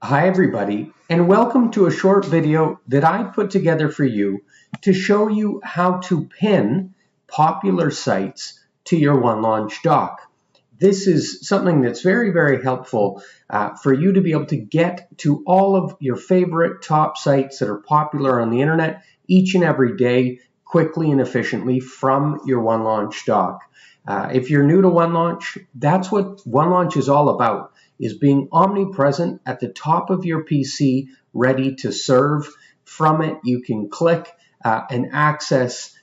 Hi everybody, and welcome to a short video that I put together for you to show you how to pin popular sites to your OneLaunch doc. This is something that's very helpful for you to be able to get to all of your favorite top sites that are popular on the internet each and every day quickly and efficiently from your OneLaunch doc. If you're new to OneLaunch, that's what OneLaunch is all about, is being omnipresent at the top of your PC, ready to serve. From it, you can click and access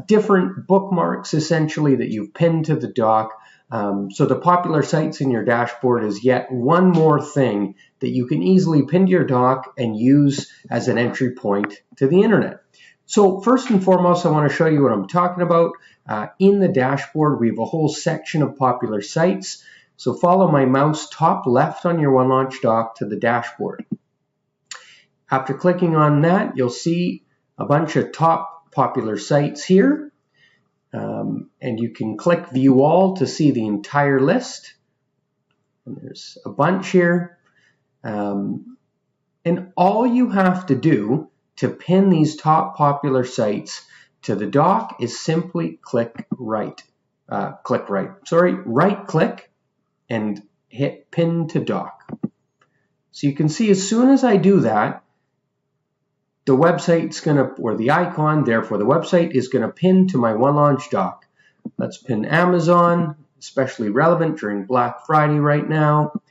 different bookmarks, essentially, that you've pinned to the doc. So the popular sites in your dashboard is yet one more thing that you can easily pin to your doc and use as an entry point to the internet. So first and foremost, I want to show you what I'm talking about. In the dashboard, we have a whole section of popular sites. So follow my mouse top left on your OneLaunch doc to the dashboard. After clicking on that, you'll see a bunch of top popular sites here. And you can click View All to see the entire list. And there's a bunch here. And all you have to do to pin these top popular sites to the doc is simply right click and hit Pin to Doc. So you can see as soon as I do that, the website's going to, or the icon, therefore the website is going to pin to my OneLaunch doc. Let's pin Amazon, especially relevant during Black Friday right now.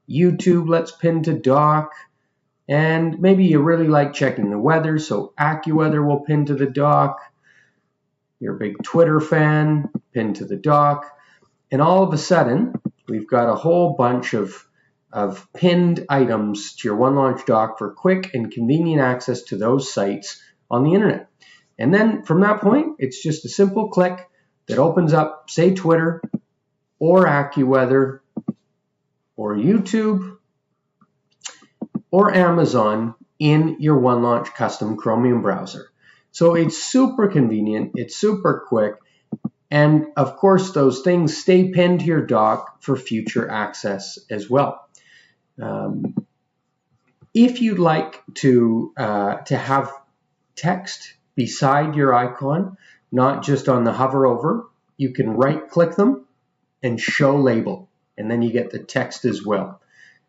YouTube, let's pin to doc. And maybe you really like checking the weather, so AccuWeather will pin to the doc. You're a big Twitter fan, pin to the doc. And all of a sudden, we've got a whole bunch of pinned items to your OneLaunch doc for quick and convenient access to those sites on the internet. And then from that point, it's just a simple click that opens up, say, Twitter or AccuWeather or YouTube or Amazon in your OneLaunch custom Chromium browser. So it's super convenient, it's super quick, and of course those things stay pinned to your doc for future access as well. If you'd like to have text beside your icon, not just on the hover over, you can right click them and show label, and then you get the text as well.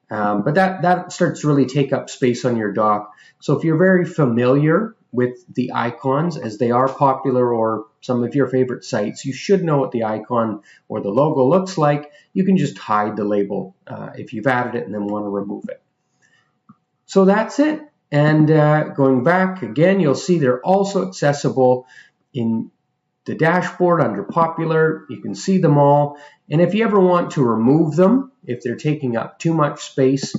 But that starts to really take up space on your doc. So if you're very familiar with the icons as they are popular or some of your favorite sites, you should know what the icon or the logo looks like. You can just hide the label if you've added it and then want to remove it. So that's it. And going back again, you'll see they're also accessible in the dashboard under popular. You can see them all. And if you ever want to remove them, if they're taking up too much space,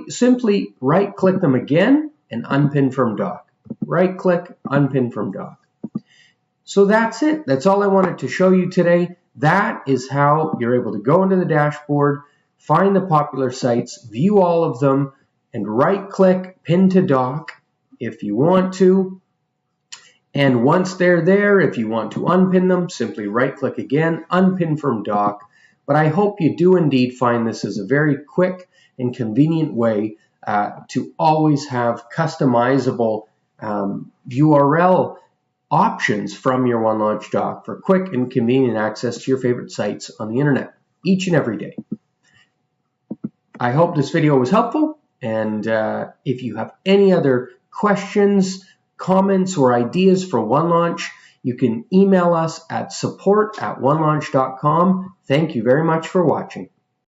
simply right click them again and unpin from doc. Right click, unpin from doc. So that's it. That's all I wanted to show you today. That is how you're able to go into the dashboard, find the popular sites, view all of them, and right click, pin to doc if you want to. And once they're there, if you want to unpin them, simply right click again, unpin from doc. But I hope you do indeed find this as a very quick and convenient way to always have customizable URL options from your OneLaunch doc for quick and convenient access to your favorite sites on the internet each and every day. I hope this video was helpful, and if you have any other questions, comments, or ideas for OneLaunch, you can email us at support@onelaunch.com. Thank you very much for watching.